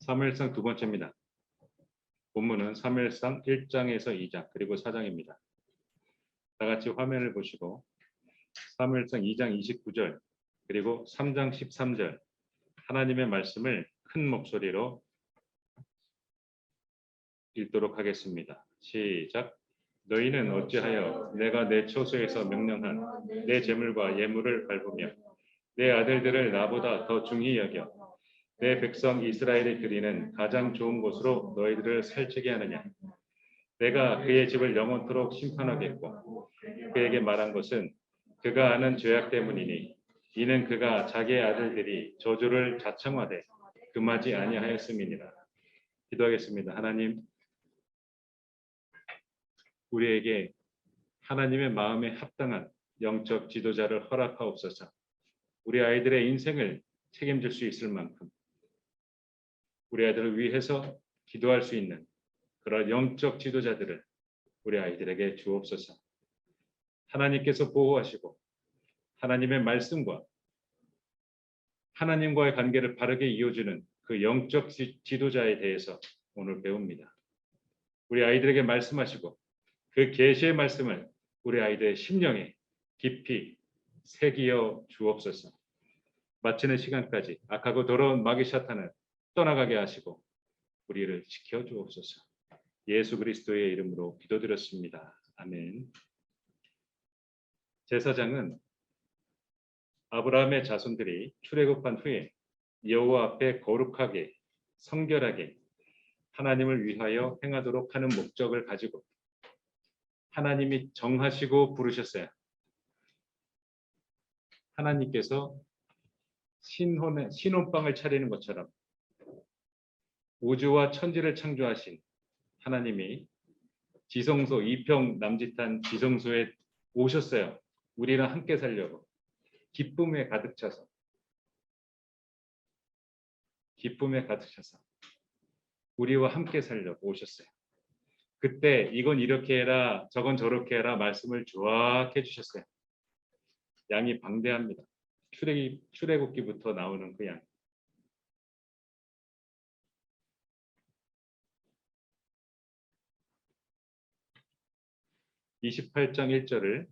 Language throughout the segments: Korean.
사무엘상 두 번째입니다. 본문은 사무엘상 1장에서 2장 그리고 4장입니다. 다 같이 화면을 보시고 사무엘상 2장 29절 그리고 3장 13절 하나님의 말씀을 큰 목소리로 읽도록 하겠습니다. 시작. 너희는 어찌하여 내가 내 처소에서 명령한 내 재물과 예물을 밟으며 내 아들들을 나보다 더 중히 여겨 내 백성 이스라엘이 드리는 가장 좋은 곳으로 너희들을 살찌게 하느냐. 내가 그의 집을 영원토록 심판하겠고 그에게 말한 것은 그가 아는 죄악 때문이니 이는 그가 자기의 아들들이 저주를 자청하되 금하지 아니하였음이니라. 기도하겠습니다. 하나님, 우리에게 하나님의 마음에 합당한 영적 지도자를 허락하옵소서. 우리 아이들의 인생을 책임질 수 있을 만큼 우리 아이들을 위해서 기도할 수 있는 그런 영적 지도자들을 우리 아이들에게 주옵소서. 하나님께서 보호하시고 하나님의 말씀과 하나님과의 관계를 바르게 이어주는 그 영적 지도자에 대해서 오늘 배웁니다. 우리 아이들에게 말씀하시고 그 계시의 말씀을 우리 아이들의 심령에 깊이 새기어 주옵소서. 마치는 시간까지 악하고 더러운 마귀 사탄을 떠나가게 하시고 우리를 지켜 주옵소서. 예수 그리스도의 이름으로 기도드렸습니다. 아멘. 제사장은 아브라함의 자손들이 출애굽한 후에 여호와 앞에 거룩하게 성결하게 하나님을 위하여 행하도록 하는 목적을 가지고 하나님이 정하시고 부르셨어요. 하나님께서 신혼방을 차리는 것처럼 우주와 천지를 창조하신 하나님이 지성소 2평 남짓한 지성소에 오셨어요. 우리랑 함께 살려고. 기쁨에 가득 차서 우리와 함께 살려고 오셨어요. 그때 이건 이렇게 해라 저건 저렇게 해라 말씀을 쫙 해주셨어요. 양이 방대합니다. 출애굽기부터 나오는 그 양. (28장 1절을)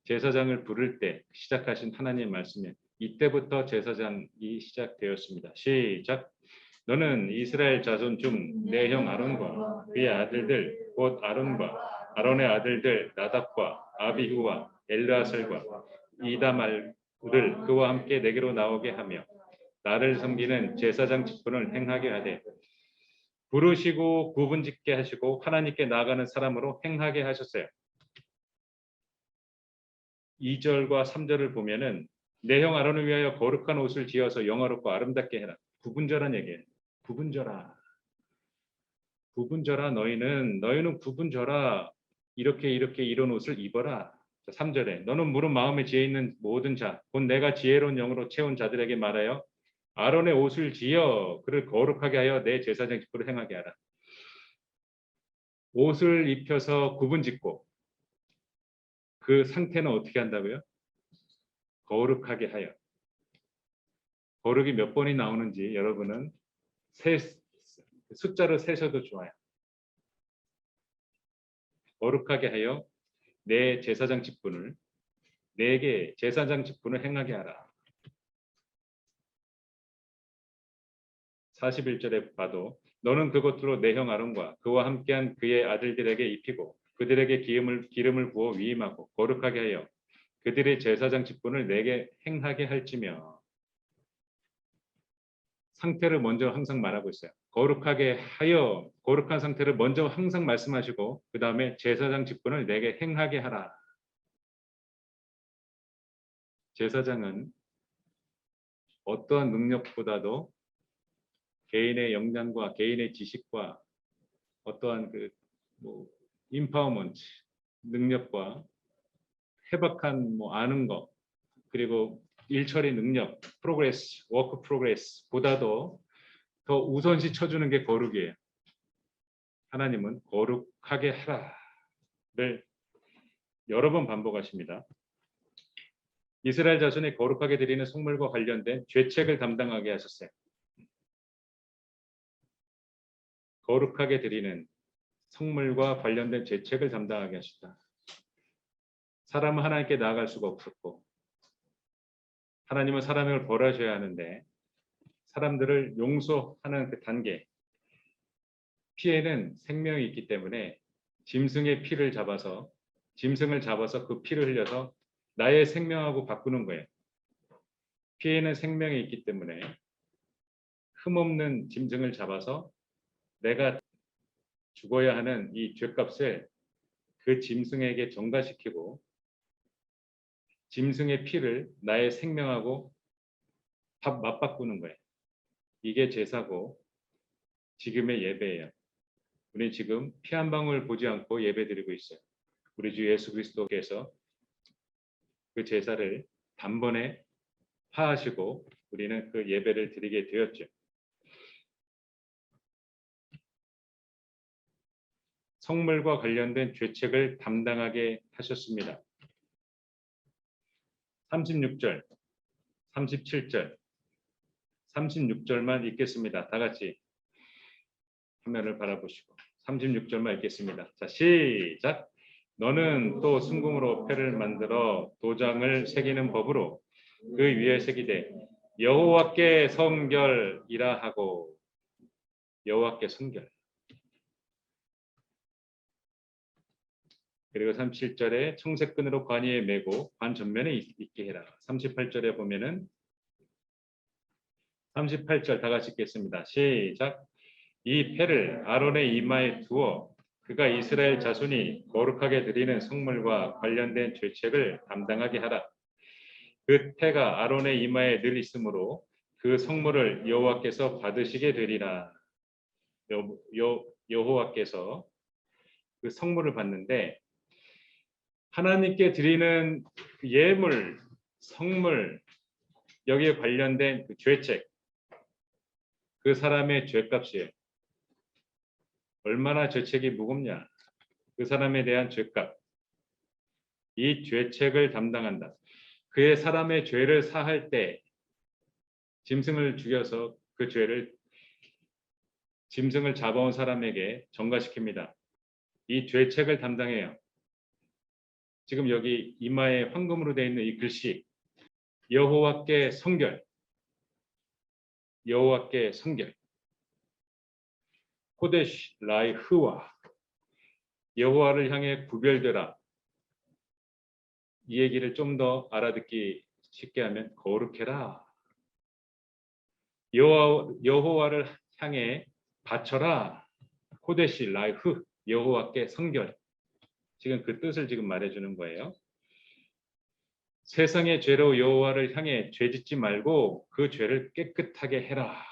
제사장을 부를 때 시작하신 하나님의 말씀에 이때부터 제사장이 시작되었습니다. 시작. 너는 이스라엘 자손 중 내 형 아론과 그의 아들들 곧 아론과 아론의 아들들 나답과 아비후와 엘르아살과 이다말을 그와 함께 내게로 나오게 하며 나를 섬기는 제사장 직분을 행하게 하되 부르시고 구분짓게 하시고 하나님께 나아가는 사람으로 행하게 하셨어요. 2절과 3절을 보면은 내 형 아론을 위하여 거룩한 옷을 지어서 영화롭고 아름답게 해라. 구분절한 얘기예요. 구분절아 너희는 구분절아 이렇게 이런 옷을 입어라. 3절에 너는 물은 마음에 지혜 있는 모든 자 곧 내가 지혜로운 영으로 채운 자들에게 말하여 아론의 옷을 지어 그를 거룩하게 하여 내 제사장 직분을 행하게 하라. 옷을 입혀서 구분짓고 그 상태는 어떻게 한다고요? 거룩하게 하여. 거룩이 몇 번이 나오는지 여러분은 숫자를 세셔도 좋아요. 거룩하게 하여 내 제사장 직분을 내게 제사장 직분을 행하게 하라. 41절에 봐도 너는 그것으로 내 형 아론과 그와 함께한 그의 아들들에게 입히고 그들에게 기름을 부어 위임하고 거룩하게 하여 그들의 제사장 직분을 내게 행하게 할지며. 상태를 먼저 항상 말하고 있어요. 거룩하게 하여 거룩한 상태를 먼저 항상 말씀하시고 그 다음에 제사장 직분을 내게 행하게 하라. 제사장은 어떠한 능력보다도 개인의 역량과 개인의 지식과 어떠한 인파워먼트 능력과 해박한 아는 것 그리고 일처리 능력 워크 프로그레스 보다도 더 우선시 쳐주는 게 거룩이에요. 하나님은 거룩하게 하라를 여러 번 반복하십니다. 이스라엘 자손이 거룩하게 드리는 성물과 관련된 죄책을 담당하게 하셨어요. 거룩하게 드리는 성물과 관련된 죄책을 담당하게 하셨다. 사람은 하나님께 나아갈 수가 없었고 하나님은 사람을 벌하셔야 하는데 사람들을 용서하는 그 단계, 피에는 생명이 있기 때문에 짐승의 피를 잡아서 짐승을 잡아서 그 피를 흘려서 나의 생명하고 바꾸는 거예요. 피에는 생명이 있기 때문에 흠없는 짐승을 잡아서 내가 죽어야 하는 이 죄값을 그 짐승에게 전가시키고 짐승의 피를 나의 생명하고 맞바꾸는 거예요. 이게 제사고 지금의 예배예요. 우리 지금 피 한 방울 보지 않고 예배드리고 있어요. 우리 주 예수 그리스도께서 그 제사를 단번에 하시고 우리는 그 예배를 드리게 되었죠. 성물과 관련된 죄책을 담당하게 하셨습니다. 36절, 37절, 36절만 읽겠습니다. 다 같이 화면을 바라보시고 36절만 읽겠습니다. 자, 시작. 너는 또 순금으로 패를 만들어 도장을 새기는 법으로 그 위에 새기되 여호와께 성결이라 하고. 여호와께 성결. 그리고 37절에 청색끈으로 관 위에 메고 관 전면에 있게 해라. 38절에 보면은 38절 다 같이 읽겠습니다. 시작. 이 패를 아론의 이마에 두어 그가 이스라엘 자손이 거룩하게 드리는 성물과 관련된 죄책을 담당하게 하라. 그 패가 아론의 이마에 늘 있으므로 그 성물을 여호와께서 받으시게 되리라. 여호와께서 그 성물을 받는데 하나님께 드리는 그 예물, 성물, 여기에 관련된 그 죄책, 그 사람의 죄값이에요. 얼마나 죄책이 무겁냐. 그 사람에 대한 죄값. 이 죄책을 담당한다. 그의 사람의 죄를 사할 때 짐승을 죽여서 그 죄를 짐승을 잡아온 사람에게 전가시킵니다. 이 죄책을 담당해요. 지금 여기 이마에 황금으로 되어 있는 이 글씨 여호와께 성결, 여호와께 성결, 코데시 라이 흐와, 여호와를 향해 구별되라. 이 얘기를 좀 더 알아듣기 쉽게 하면 거룩해라. 여호와를 향해 바쳐라. 코데시 라이 흐, 여호와께 성결. 지금 그 뜻을 지금 말해주는 거예요. 세상의 죄로 여호와를 향해 죄짓지 말고 그 죄를 깨끗하게 해라.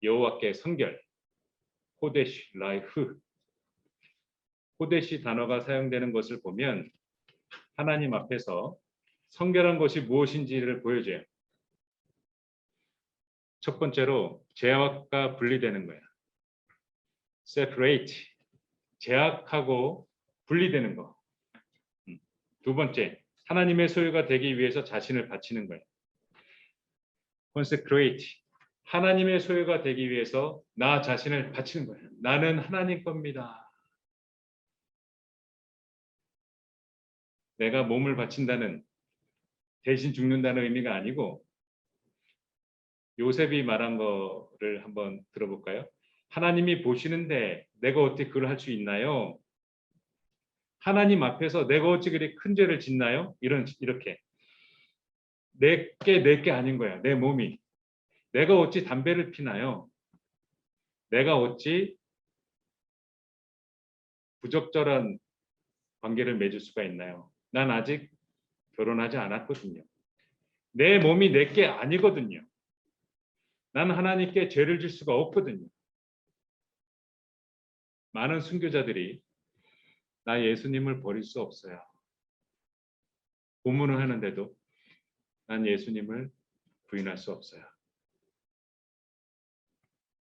여호와께 성결. 코데시 라이흐. 코데시 단어가 사용되는 것을 보면 하나님 앞에서 성결한 것이 무엇인지를 보여줘요. 첫 번째로 죄악과 분리되는 거야. separate. 죄악하고 분리되는 거. 두 번째, 하나님의 소유가 되기 위해서 자신을 바치는 거예요. consecrate. 하나님의 소유가 되기 위해서 나 자신을 바치는 거예요. 나는 하나님 겁니다. 내가 몸을 바친다는, 대신 죽는다는 의미가 아니고 요셉이 말한 거를 한번 들어볼까요? 하나님이 보시는데 내가 어떻게 그걸 할 수 있나요? 하나님 앞에서 내가 어찌 그리 큰 죄를 짓나요? 이렇게. 내게 아닌 거야. 내 몸이. 내가 어찌 담배를 피나요? 내가 어찌 부적절한 관계를 맺을 수가 있나요? 난 아직 결혼하지 않았거든요. 내 몸이 내게 아니거든요. 난 하나님께 죄를 질 수가 없거든요. 많은 순교자들이 나 예수님을 버릴 수 없어요. 고문을 하는데도 난 예수님을 부인할 수 없어요.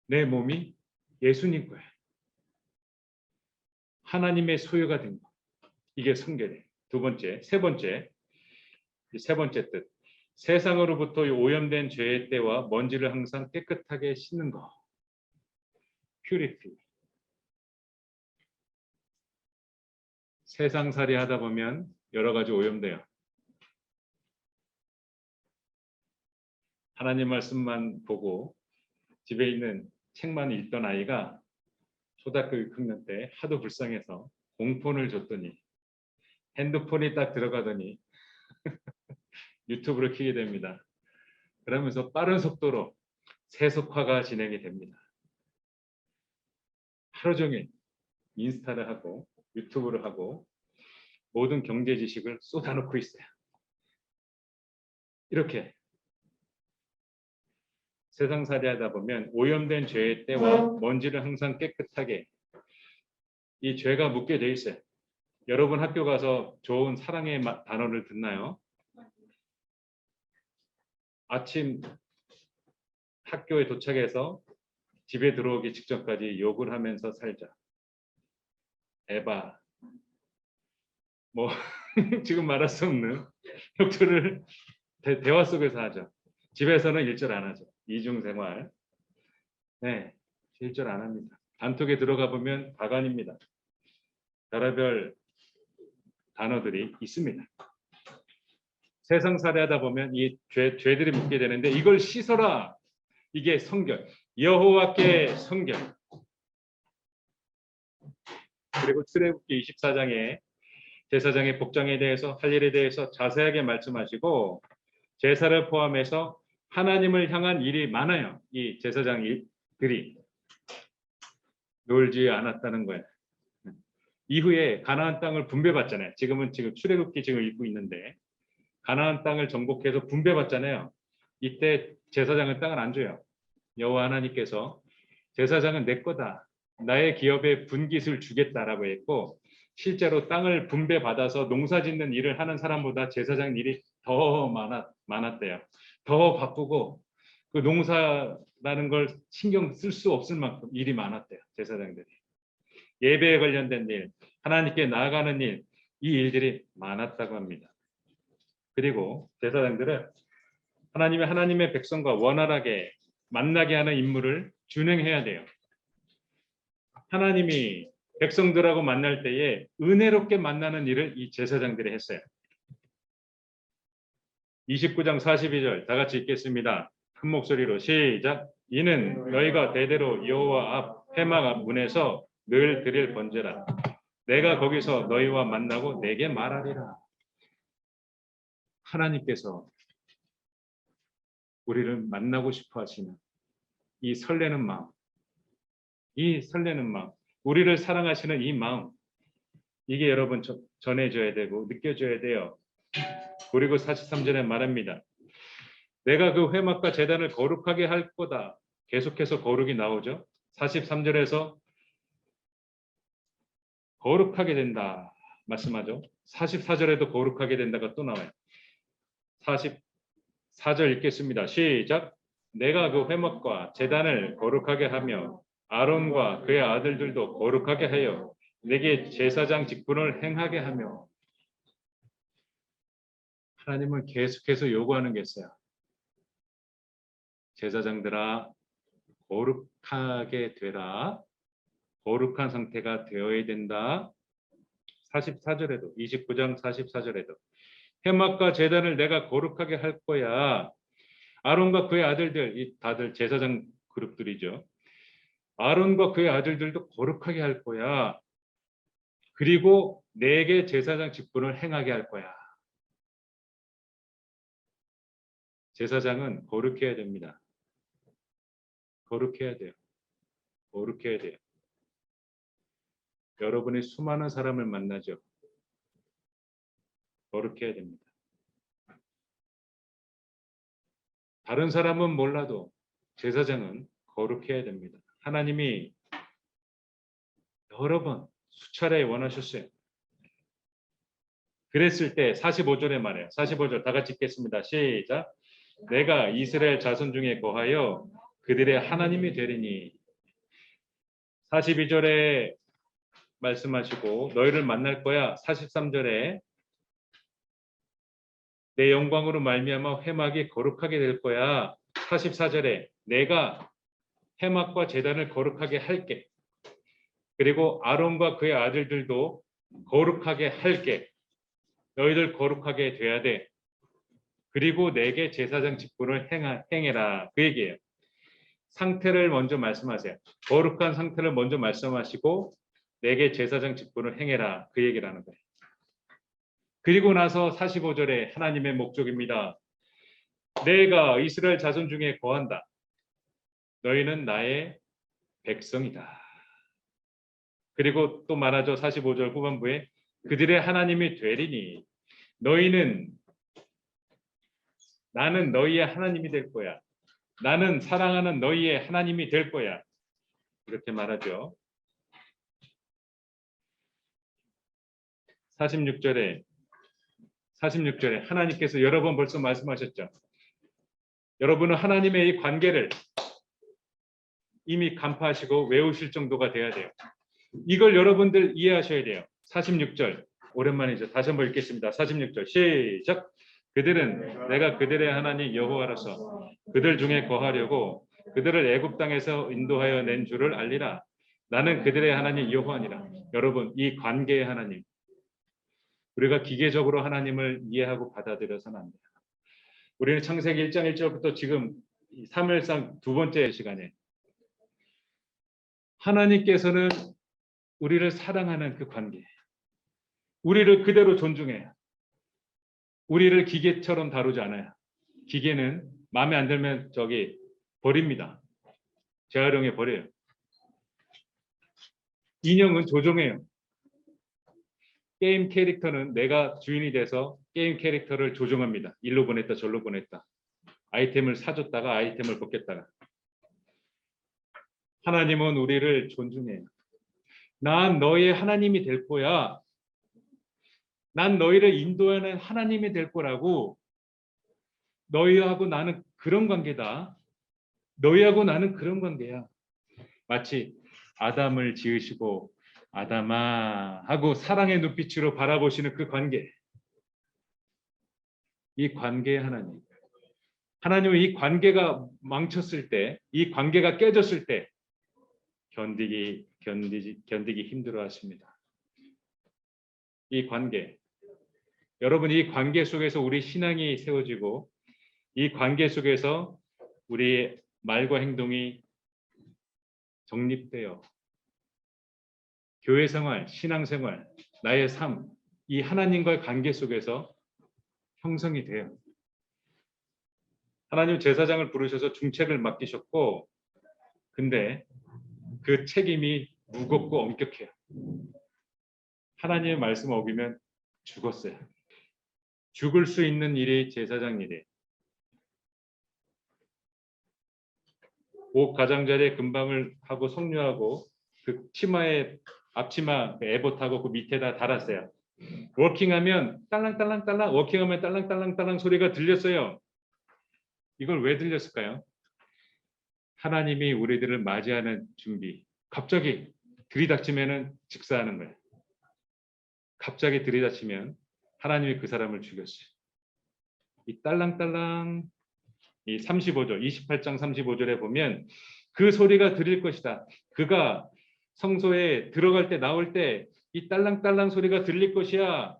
내 몸이 예수님 거예요. 하나님의 소유가 된 거. 이게 성결이에요. 두 번째, 세 번째 뜻. 세상으로부터 오염된 죄의 때와 먼지를 항상 깨끗하게 씻는 거. purify. 세상살이 하다 보면 여러 가지 오염돼요. 하나님 말씀만 보고 집에 있는 책만 읽던 아이가 초등학교 6학년 때 하도 불쌍해서 공폰을 줬더니 핸드폰이 딱 들어가더니 유튜브를 켜게 됩니다. 그러면서 빠른 속도로 세속화가 진행이 됩니다. 하루 종일 인스타를 하고 유튜브를 하고 모든 경제 지식을 쏟아놓고 있어요. 이렇게 세상살이 하다 보면 오염된 죄의 때와 먼지를 항상 깨끗하게 이 죄가 묻게 돼 있어요. 여러분 학교 가서 좋은 사랑의 단어를 듣나요? 아침 학교에 도착해서 집에 들어오기 직전까지 욕을 하면서 살자. 에바. 뭐 지금 말할 수 없는 욕들을 대화 속에서 하죠. 집에서는 일절 안 하죠. 이중생활. 네, 일절 안 합니다. 단톡에 들어가 보면 가관입니다. 별의별 단어들이 있습니다. 세상살이 하다 보면 이 죄들이 묻게 되는데 이걸 씻어라. 이게 성결. 여호와께 성결. 그리고 출애굽기 24장에 제사장의 복장에 대해서 할 일에 대해서 자세하게 말씀하시고 제사를 포함해서 하나님을 향한 일이 많아요. 이 제사장들이 놀지 않았다는 거예요. 이후에 가나안 땅을 분배받잖아요. 지금 출애굽기 지금 읽고 있는데 가나안 땅을 정복해서 분배받잖아요. 이때 제사장은 땅을 안 줘요. 여호와 하나님께서 제사장은 내 거다. 나의 기업에 분깃을 주겠다라고 했고 실제로 땅을 분배받아서 농사짓는 일을 하는 사람보다 제사장 일이 더 많았대요. 더 바쁘고 그 농사라는 걸 신경 쓸 수 없을 만큼 일이 많았대요. 제사장들이. 예배에 관련된 일, 하나님께 나아가는 일, 이 일들이 많았다고 합니다. 그리고 제사장들은 하나님의 백성과 원활하게 만나게 하는 임무를 준행해야 돼요. 하나님이 백성들하고 만날 때에 은혜롭게 만나는 일을 이 제사장들이 했어요. 29장 42절 다 같이 읽겠습니다. 큰 목소리로 시작. 이는 너희가 대대로 여호와 앞 회막 앞 문에서 늘 드릴 번제라. 내가 거기서 너희와 만나고 내게 말하리라. 하나님께서 우리를 만나고 싶어 하시는 이 설레는 마음, 우리를 사랑하시는 이 마음, 이게 여러분 전해져야 되고 느껴져야 돼요. 그리고 43절에 말합니다. 내가 그 회막과 제단을 거룩하게 할 거다. 계속해서 거룩이 나오죠. 43절에서 거룩하게 된다 말씀하죠. 44절에도 거룩하게 된다가 또 나와요. 44절 읽겠습니다. 시작. 내가 그 회막과 제단을 거룩하게 하며 아론과 그의 아들들도 거룩하게 하여 내게 제사장 직분을 행하게 하며. 하나님은 계속해서 요구하는 게 있어요. 제사장들아 거룩하게 되라. 거룩한 상태가 되어야 된다. 44절에도 29장 44절에도 회막과 제단을 내가 거룩하게 할 거야. 아론과 그의 아들들, 이 다들 제사장 그룹들이죠. 아론과 그의 아들들도 거룩하게 할 거야. 그리고 내게 제사장 직분을 행하게 할 거야. 제사장은 거룩해야 됩니다. 거룩해야 돼요. 거룩해야 돼요. 여러분이 수많은 사람을 만나죠. 거룩해야 됩니다. 다른 사람은 몰라도 제사장은 거룩해야 됩니다. 하나님이 여러 번 수차례 원하셨어요. 그랬을 때 45절에 말해요. 45절 다 같이 읽겠습니다. 시작. 내가 이스라엘 자손 중에 거하여 그들의 하나님이 되리니. 42절에 말씀하시고 너희를 만날 거야. 43절에 내 영광으로 말미암아 회막이 거룩하게 될 거야. 44절에 내가 회막과 제단을 거룩하게 할게. 그리고 아론과 그의 아들들도 거룩하게 할게. 너희들 거룩하게 돼야 돼. 그리고 내게 제사장 직분을 행해라. 그 얘기예요. 상태를 먼저 말씀하세요. 거룩한 상태를 먼저 말씀하시고 내게 제사장 직분을 행해라. 그 얘기를 하는 거예요. 그리고 나서 45절에 하나님의 목적입니다. 내가 이스라엘 자손 중에 거한다. 너희는 나의 백성이다. 그리고 또 말하죠. 45절 후반부에 그들의 하나님이 되리니 나는 너희의 하나님이 될 거야. 나는 사랑하는 너희의 하나님이 될 거야. 이렇게 말하죠. 46절에 하나님께서 여러 번 벌써 말씀하셨죠. 여러분은 하나님의 이 관계를 이미 간파하시고 외우실 정도가 돼야 돼요. 이걸 여러분들 이해하셔야 돼요. 46절 오랜만이죠. 다시 한번 읽겠습니다. 46절 시작. 그들은 내가 그들의 하나님 여호와라서 그들 중에 거하려고 그들을 애굽 땅에서 인도하여 낸 줄을 알리라. 나는 그들의 하나님 여호와니라. 여러분, 이 관계의 하나님, 우리가 기계적으로 하나님을 이해하고 받아들여서는 안 돼요. 우리는 창세기 1장 1절부터 지금 사무엘상 두 번째 시간에 하나님께서는 우리를 사랑하는 그 관계, 우리를 그대로 존중해요. 우리를 기계처럼 다루지 않아요. 기계는 마음에 안 들면 버립니다. 재활용해 버려요. 인형은 조종해요. 게임 캐릭터는 내가 주인이 돼서 게임 캐릭터를 조종합니다. 일로 보냈다 절로 보냈다. 아이템을 사줬다가 아이템을 벗겼다가. 하나님은 우리를 존중해요. 난 너의 하나님이 될 거야. 난 너희를 인도하는 하나님이 될 거라고. 너희하고 나는 그런 관계다. 너희하고 나는 그런 관계야. 마치 아담을 지으시고 아담아 하고 사랑의 눈빛으로 바라보시는 그 관계. 이 관계의 하나님. 하나님은 이 관계가 망쳤을 때, 이 관계가 깨졌을 때 견디기 힘들어 하십니다. 이 관계. 여러분, 이 관계 속에서 우리 신앙이 세워지고 이 관계 속에서 우리 말과 행동이 정립되어 교회 생활, 신앙 생활, 나의 삶, 이 하나님과의 관계 속에서 형성이 돼요. 하나님 제사장을 부르셔서 중책을 맡기셨고, 근데 그 책임이 무겁고 엄격해요. 하나님의 말씀 어기면 죽었어요. 죽을 수 있는 일이 제사장 일이에요. 옷 가장자리에 금방을 하고 석류하고 그 치마에 앞치마 에봇하고 그 밑에다 달았어요. 워킹하면 딸랑딸랑딸랑, 워킹하면 딸랑딸랑딸랑 소리가 들렸어요. 이걸 왜 들렸을까요? 하나님이 우리들을 맞이하는 준비. 갑자기 들이닥치면은 직사하는 거예요. 갑자기 들이닥치면 하나님이 그 사람을 죽였어요. 이 딸랑딸랑, 이 35절, 28장 35절에 보면 그 소리가 들릴 것이다. 그가 성소에 들어갈 때 나올 때 이 딸랑딸랑 소리가 들릴 것이야.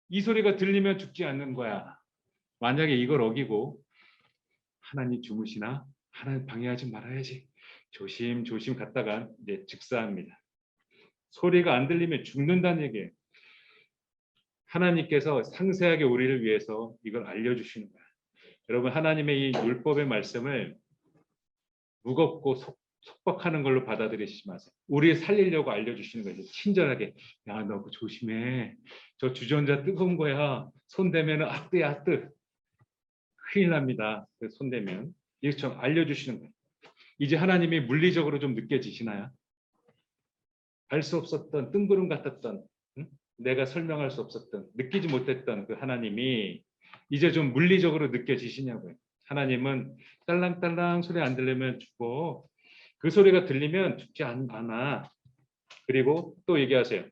이 소리가 들리면 죽지 않는 거야. 만약에 이걸 어기고 하나님 주무시나? 하나님 방해하지 말아야지. 조심조심 갔다가 이제 즉사합니다. 소리가 안 들리면 죽는다는 얘기예요. 하나님께서 상세하게 우리를 위해서 이걸 알려주시는 거야. 여러분, 하나님의 이 율법의 말씀을 무겁고 속박하는 걸로 받아들이시지 마세요. 우리 살리려고 알려주시는 거예요. 친절하게. 야, 너 그거 조심해. 저 주전자 뜨거운 거야. 손 대면 악뜨야, 뜨. 큰일 납니다. 손 대면. 이처럼 알려주시는 거예요. 이제 하나님이 물리적으로 좀 느껴지시나요? 알 수 없었던, 뜬구름 같았던, 내가 설명할 수 없었던, 느끼지 못했던 그 하나님이 이제 좀 물리적으로 느껴지시냐고요. 하나님은 딸랑딸랑 소리 안 들리면 죽고 그 소리가 들리면 죽지 않아. 그리고 또 얘기하세요.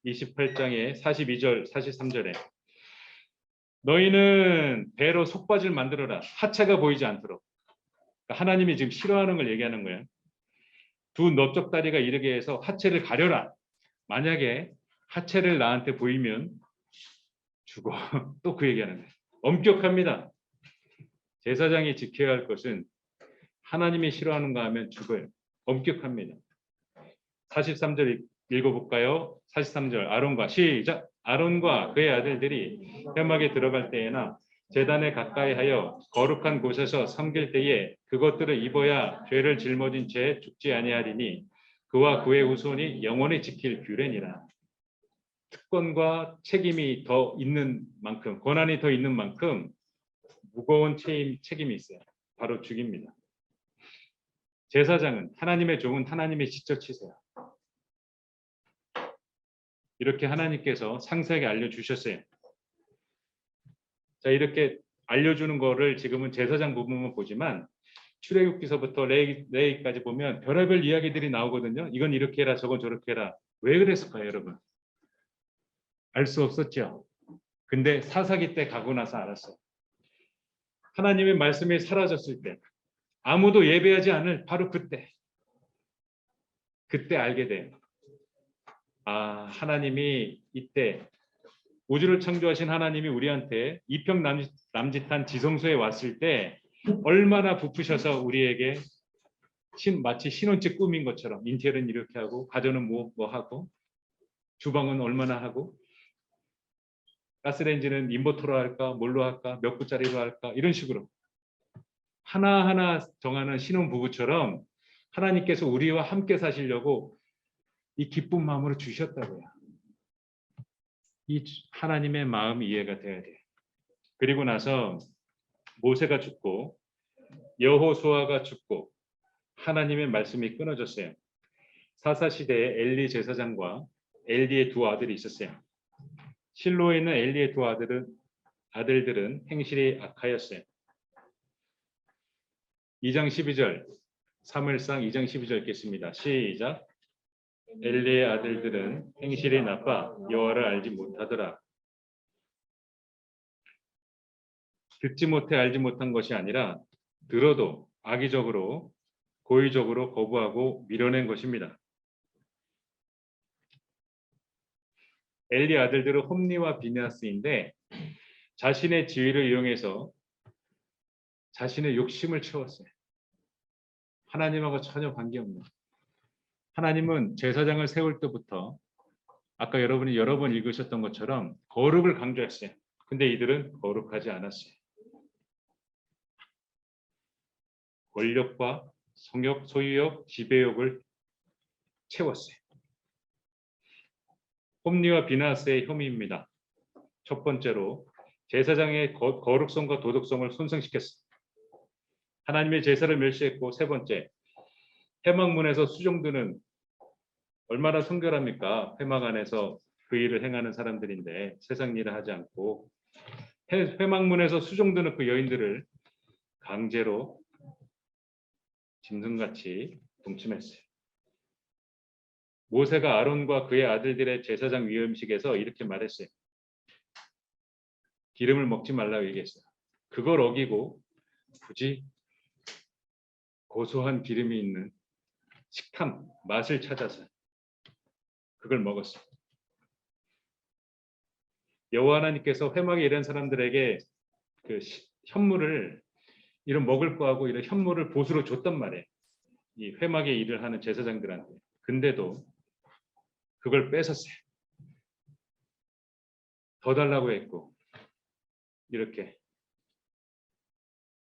28장에 42절, 43절에 너희는 배로 속바지를 만들어라. 하체가 보이지 않도록. 그러니까 하나님이 지금 싫어하는 걸 얘기하는 거예요. 두 넓적다리가 이르게 해서 하체를 가려라. 만약에 하체를 나한테 보이면 죽어. 또 그 얘기하는 거예요. 엄격합니다. 제사장이 지켜야 할 것은 하나님이 싫어하는가 하면 죽어요. 엄격합니다. 43절 읽어볼까요? 43절 아론과 시작. 아론과 그의 아들들이 회막에 들어갈 때에나 제단에 가까이 하여 거룩한 곳에서 섬길 때에 그것들을 입어야 죄를 짊어진 채 죽지 아니하리니 그와 그의 후손이 영원히 지킬 규례니라. 특권과 책임이 더 있는 만큼, 권한이 더 있는 만큼 무거운 책임이 있어요. 바로 죽입니다. 제사장은 하나님의 종은 하나님이 직접 치세요. 이렇게 하나님께서 상세하게 알려주셨어요. 자, 이렇게 알려주는 거를 지금은 제사장 부분만 보지만 출애굽기서부터 레위기까지 보면 별의별 이야기들이 나오거든요. 이건 이렇게 해라, 저건 저렇게 해라. 왜 그랬을까요, 여러분? 알 수 없었죠. 근데 사사기 때 가고 나서 알았어요. 하나님의 말씀이 사라졌을 때, 아무도 예배하지 않을 바로 그때 알게 돼요. 아, 하나님이 이때 우주를 창조하신 하나님이 우리한테 이평남짓한 지성소에 왔을 때 얼마나 부푸셔서 우리에게 마치 신혼집 꾸민 것처럼 인테리어는 이렇게 하고 가전은 뭐 하고 주방은 얼마나 하고 가스레인지는 인버터로 할까 뭘로 할까 몇 구짜리로 할까 이런 식으로 하나하나 정하는 신혼부부처럼 하나님께서 우리와 함께 사시려고 이 기쁜 마음으로 주셨다고요. 이 하나님의 마음이 이해가 돼야 돼요. 그리고 나서 모세가 죽고 여호수아가 죽고 하나님의 말씀이 끊어졌어요. 사사시대에 엘리 제사장과 엘리의 두 아들이 있었어요. 실로에 있는 엘리의 두 아들들은 행실이 악하였어요. 2장 12절 사무엘상 2장 12절 읽겠습니다. 시작. 엘리의 아들들은 행실이 나빠 여호와를 알지 못하더라. 듣지 못해 알지 못한 것이 아니라 들어도 악의적으로 고의적으로 거부하고 밀어낸 것입니다. 엘리 아들들은 홈니와 비느하스인데 자신의 지위를 이용해서 자신의 욕심을 채웠어요. 하나님하고 전혀 관계없는. 하나님은 제사장을 세울 때부터 아까 여러분이 여러 번 읽으셨던 것처럼 거룩을 강조했어요. 근데 이들은 거룩하지 않았어요. 권력과 성욕, 소유욕, 지배욕을 채웠어요. 홈리와 비나스의 혐의입니다. 첫 번째로 제사장의 거룩성과 도덕성을 손상시켰어요. 하나님의 제사를 멸시했고 세 번째 회막문에서 수종드는 얼마나 성결합니까? 회막 안에서 그 일을 행하는 사람들인데 세상 일을 하지 않고 회막문에서 수종드는 그 여인들을 강제로 짐승같이 동침했어요. 모세가 아론과 그의 아들들의 제사장 위임식에서 이렇게 말했어요. 기름을 먹지 말라고 얘기했어요. 그걸 어기고 굳이 고소한 기름이 있는 식탐, 맛을 찾아서 그걸 먹었어요. 여호와 하나님께서 회막에 일한 사람들에게 그 현물을 이런 먹을 거하고 이런 현물을 보수로 줬단 말이에요. 이 회막에 일을 하는 제사장들한테. 근데도 그걸 뺏었어요. 더 달라고 했고 이렇게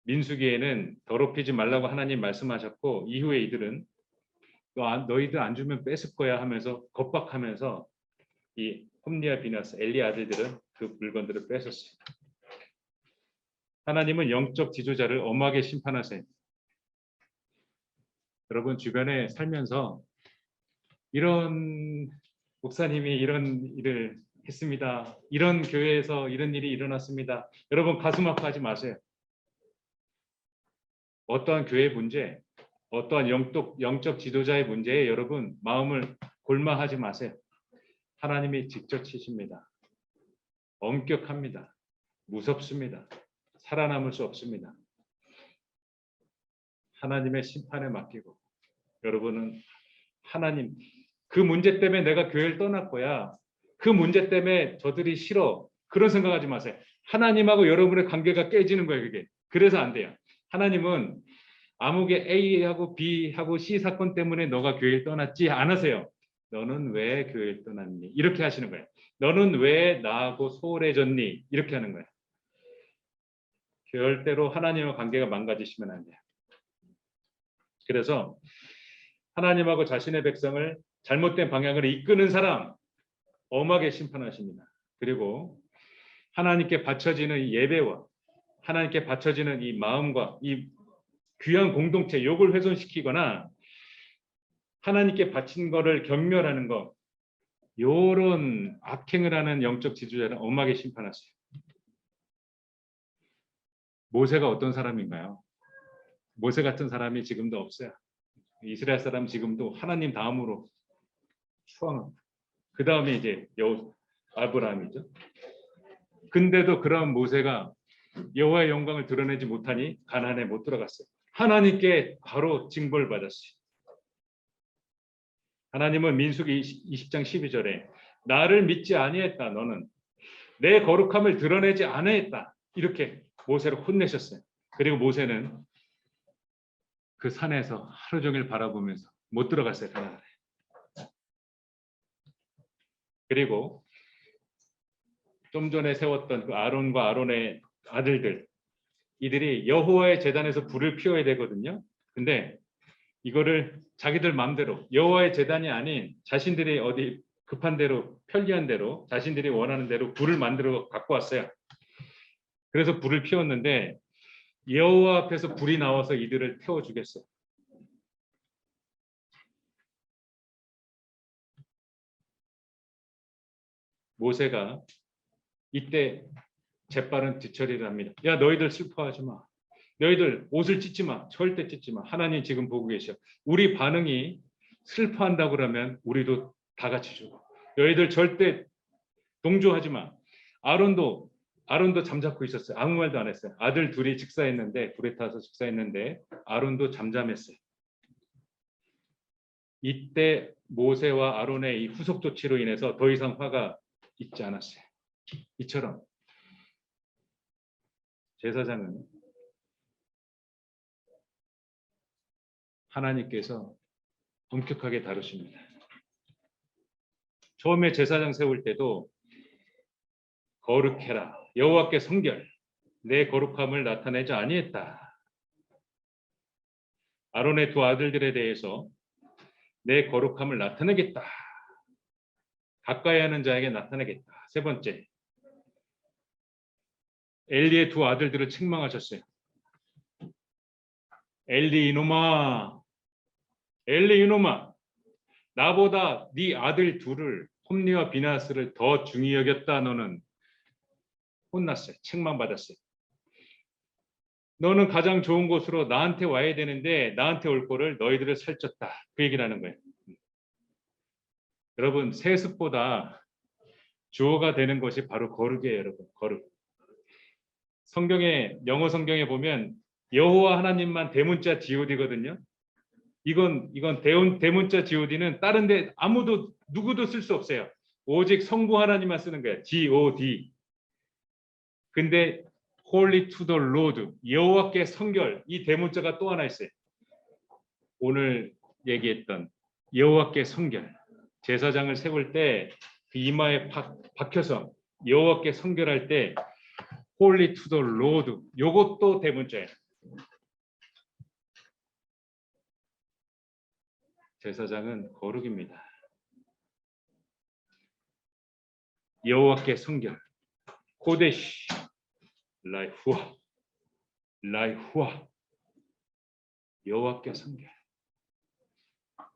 민수기에는 더럽히지 말라고 하나님 말씀하셨고 이후에 이들은 너희들 안 주면 뺏을 거야 하면서 겁박하면서 이 홈리와 비나스 엘리 아들들은 그 물건들을 뺏었어요. 하나님은 영적 지도자를 엄하게 심판하세요. 여러분 주변에 살면서 이런 목사님이 이런 일을 했습니다. 이런 교회에서 이런 일이 일어났습니다. 여러분 가슴 아파하지 마세요. 어떠한 교회 문제, 어떠한 영적 지도자의 문제에 여러분 마음을 골마하지 마세요. 하나님이 직접 치십니다. 엄격합니다. 무섭습니다. 살아남을 수 없습니다. 하나님의 심판에 맡기고 여러분은 하나님 그 문제 때문에 내가 교회를 떠날 거야. 그 문제 때문에 저들이 싫어. 그런 생각하지 마세요. 하나님하고 여러분의 관계가 깨지는 거예요, 그게. 그래서 안 돼요. 하나님은 아무개 A하고 B하고 C 사건 때문에 너가 교회를 떠났지 않으세요. 너는 왜 교회를 떠났니? 이렇게 하시는 거예요. 너는 왜 나하고 소홀해졌니? 이렇게 하는 거예요. 절대로 하나님과 관계가 망가지시면 안 돼요. 그래서 하나님하고 자신의 백성을 잘못된 방향으로 이끄는 사람 엄하게 심판하십니다. 그리고 하나님께 바쳐지는 이 예배와 하나님께 바쳐지는 이 마음과 이 귀한 공동체 욕을 훼손시키거나 하나님께 바친 거를 경멸하는 것 요런 악행을 하는 영적 지도자는 엄하게 심판하세요. 모세가 어떤 사람인가요? 모세 같은 사람이 지금도 없어요. 이스라엘 사람 지금도 하나님 다음으로 추앙합니다. 그 다음에 이제 아브라함이죠. 근데도 그런 모세가 여호와의 영광을 드러내지 못하니 가나안에 못 들어갔어요. 하나님께 바로 징벌 받았어요. 하나님은 민수기 20장 12절에 나를 믿지 아니했다. 너는 내 거룩함을 드러내지 아니했다. 이렇게 모세를 혼내셨어요. 그리고 모세는 그 산에서 하루 종일 바라보면서 못 들어갔어요. 가나안에. 그리고 좀 전에 세웠던 그 아론과 아론의 아들들 이들이 여호와의 제단에서 불을 피워야 되거든요. 근데 이거를 자기들 마음대로 여호와의 제단이 아닌 자신들이 어디 급한 대로 편리한 대로 자신들이 원하는 대로 불을 만들어 갖고 왔어요. 그래서 불을 피웠는데 여호와 앞에서 불이 나와서 이들을 태워 죽였어요. 모세가 이때 재빠른 뒤처리를 합니다. 야 너희들 슬퍼하지 마. 너희들 옷을 찢지 마. 절대 찢지 마. 하나님 지금 보고 계셔. 우리 반응이 슬퍼한다고 그러면 우리도 다 같이 죽어. 너희들 절대 동조하지 마. 아론도 잠자코 있었어요. 아무 말도 안 했어요. 아들 둘이 직사했는데 불에 타서 직사했는데 아론도 잠잠했어요. 이때 모세와 아론의 이 후속 조치로 인해서 더 이상 화가 있지 않았어요. 이처럼 제사장은 하나님께서 엄격하게 다루십니다. 처음에 제사장 세울 때도 거룩해라. 여호와께 성결. 내 거룩함을 나타내지 아니했다. 아론의 두 아들들에 대해서 내 거룩함을 나타내겠다. 가까이 하는 자에게 나타내겠다. 세 번째, 엘리의 두 아들들을 책망하셨어요. 엘리 이놈아, 엘리 이놈아, 나보다 네 아들 둘을 홈리와 비나스를 더 중히 여겼다. 너는 혼났어요. 책망받았어요. 너는 가장 좋은 곳으로 나한테 와야 되는데 나한테 올 거를 너희들을 살쪘다. 그 얘기를 하는 거예요. 여러분 세습보다 주어가 되는 것이 바로 거룩이에요. 여러분 거룩. 성경에 영어 성경에 보면 여호와 하나님만 대문자 god거든요. 이건 대문자 god는 다른데 아무도 누구도 쓸 수 없어요. 오직 성부 하나님만 쓰는 거예요. god. 근데 Holy to the Lord, 여호와께 성결, 이 대문자가 또 하나 있어요. 오늘 얘기했던 여호와께 성결, 제사장을 세울 때 그 이마에 박혀서 여호와께 성결할 때 Holy to the Lord, 요것도 대문자예요. 제사장은 거룩입니다. 여호와께 성결, 코데시, 라이후아, 여호와께 성결.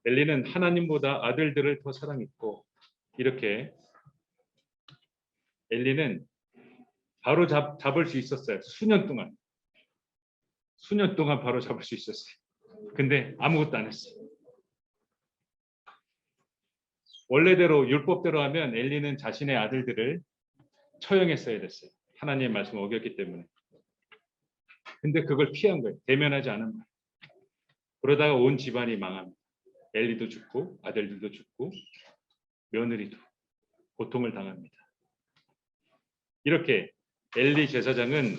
엘리는 하나님보다 아들들을 더 사랑했고 이렇게 엘리는 바로 잡을 수 있었어요. 수년 동안 바로 잡을 수 있었어요. 근데 아무것도 안 했어요. 원래대로 율법대로 하면 엘리는 자신의 아들들을 처형했어야 됐어요. 하나님의 말씀을 어겼기 때문에. 근데 그걸 피한 거예요. 대면하지 않은 거예요. 그러다가 온 집안이 망합니다. 엘리도 죽고 아들들도 죽고 며느리도. 고통을 당합니다. 이렇게 엘리 제사장은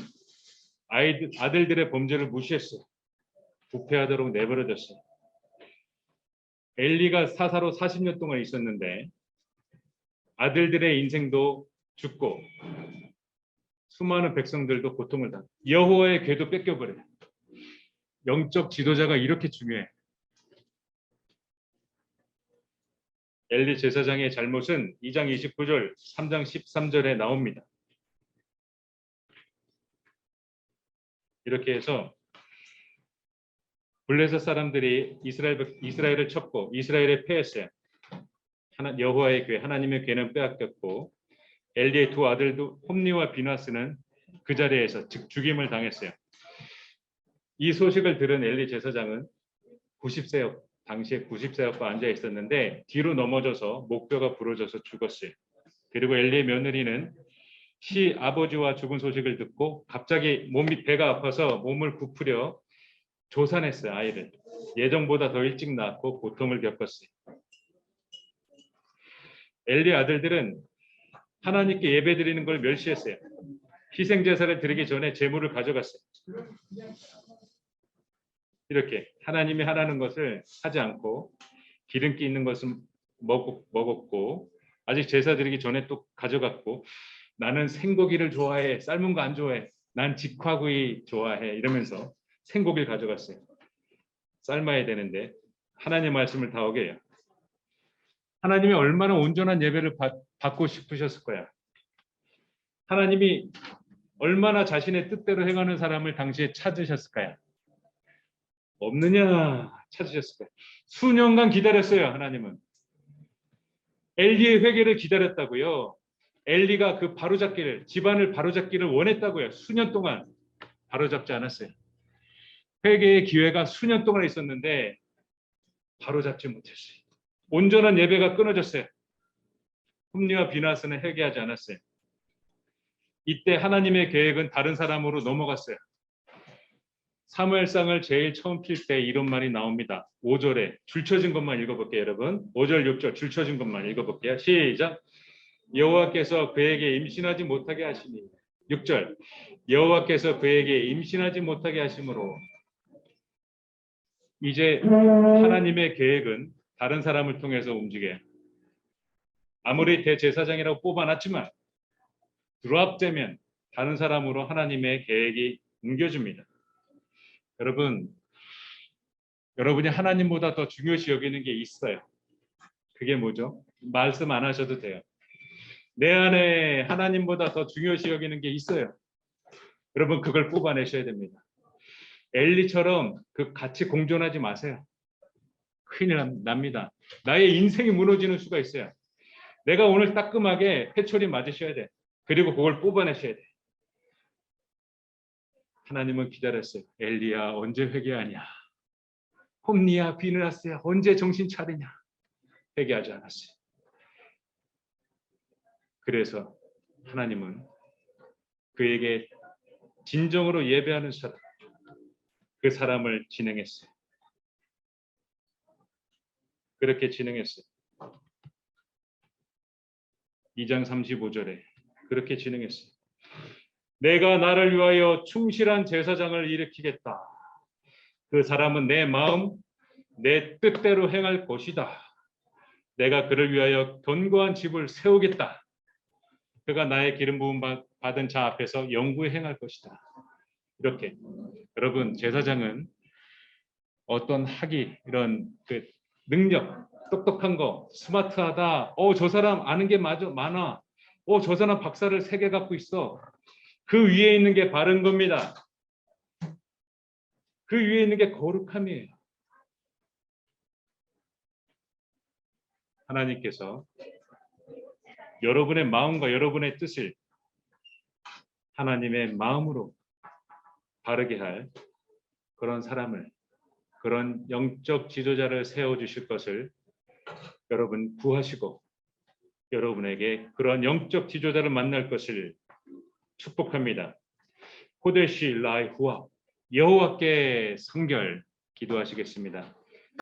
아들들의 범죄를 무시했어요. 부패하도록 내버려뒀어요. 엘리가 사사로 40년 동안 있었는데 아들들의 인생도 죽고 수많은 백성들도 고통을 당해요. 여호와의 궤도 뺏겨버려요. 영적 지도자가 이렇게 중요해. 엘리 제사장의 잘못은 2장 29절, 3장 13절에 나옵니다. 이렇게 해서 블레셋 사람들이 이스라엘을 쳤고 이스라엘에 패했어요. 여호와의 궤, 하나님의 궤는 빼앗겼고 엘리의 두 아들도 홈니와 비나스는 그 자리에서 즉 죽임을 당했어요. 이 소식을 들은 엘리 제사장은 90세였고 당시에 90세였고 앉아 있었는데 뒤로 넘어져서 목뼈가 부러져서 죽었어요. 그리고 엘리의 며느리는 아버지와 죽은 소식을 듣고 갑자기 배가 아파서 몸을 부풀려 조산했어요. 아이를. 예정보다 더 일찍 낳고 고통을 겪었어요. 엘리 아들들은 하나님께 예배드리는 걸 멸시했어요. 희생제사를 드리기 전에 제물을 가져갔어요. 이렇게 하나님이 하라는 것을 하지 않고 기름기 있는 것은 먹었고 아직 제사 드리기 전에 또 가져갔고 나는 생고기를 좋아해. 삶은 거 안 좋아해. 난 직화구이 좋아해. 이러면서 생고기를 가져갔어요. 삶아야 되는데 하나님의 말씀을 다 어겨요. 하나님이 얼마나 온전한 예배를 받고 싶으셨을 거야. 하나님이 얼마나 자신의 뜻대로 행하는 사람을 당시에 찾으셨을까요? 없느냐 찾으셨을 거예요. 수년간 기다렸어요. 하나님은. 엘리의 회개를 기다렸다고요. 엘리가 그 집안을 바로잡기를 원했다고요. 수년 동안 바로잡지 않았어요. 회개의 기회가 수년 동안 있었는데 바로잡지 못했어요. 온전한 예배가 끊어졌어요. 홈리와 비나스는 회개하지 않았어요. 이때 하나님의 계획은 다른 사람으로 넘어갔어요. 사무엘상을 제일 처음 필 때 이런 말이 나옵니다. 5절에 줄쳐진 것만 읽어볼게요. 여러분 5절 6절 줄쳐진 것만 읽어볼게요. 시작. 여호와께서 그에게 임신하지 못하게 하시니 6절 여호와께서 그에게 임신하지 못하게 하심으로 이제 하나님의 계획은 다른 사람을 통해서 움직여요. 아무리 대제사장이라고 뽑아놨지만 드랍되면 다른 사람으로 하나님의 계획이 옮겨집니다. 여러분이 하나님보다 더 중요시 여기는 게 있어요. 그게 뭐죠? 말씀 안 하셔도 돼요. 내 안에 하나님보다 더 중요시 여기는 게 있어요. 여러분 그걸 뽑아내셔야 됩니다. 엘리처럼 그 같이 공존하지 마세요. 큰일 납니다. 나의 인생이 무너지는 수가 있어요. 내가 오늘 따끔하게 회초리 맞으셔야 돼. 그리고 그걸 뽑아내셔야 돼. 하나님은 기다렸어요. 엘리야 언제 회개하냐. 홈리야 비느하스야 언제 정신 차리냐. 회개하지 않았어요. 그래서 하나님은 그에게 진정으로 예배하는 사람, 그 사람을 진행했어요. 그렇게 진행했어요. 2장 35절에 그렇게 진행했어요. 내가 나를 위하여 충실한 제사장을 일으키겠다. 그 사람은 내 마음, 내 뜻대로 행할 것이다. 내가 그를 위하여 견고한 집을 세우겠다. 그가 나의 기름 부음 받은 자 앞에서 영구히 행할 것이다. 이렇게 여러분 제사장은 어떤 이런 그 능력, 똑똑한 거, 스마트하다. 저 사람 아는 게 많아. 저 사람 박사를 3개 갖고 있어. 그 위에 있는 게 바른 겁니다. 그 위에 있는 게 거룩함이에요. 하나님께서 여러분의 마음과 여러분의 뜻을 하나님의 마음으로 바르게 할 그런 사람을, 그런 영적 지도자를 세워주실 것을 여러분 구하시고 여러분에게 그런 영적 지도자를 만날 것을 축복합니다. 호데시 라이후아 여호와께 성결 기도하시겠습니다.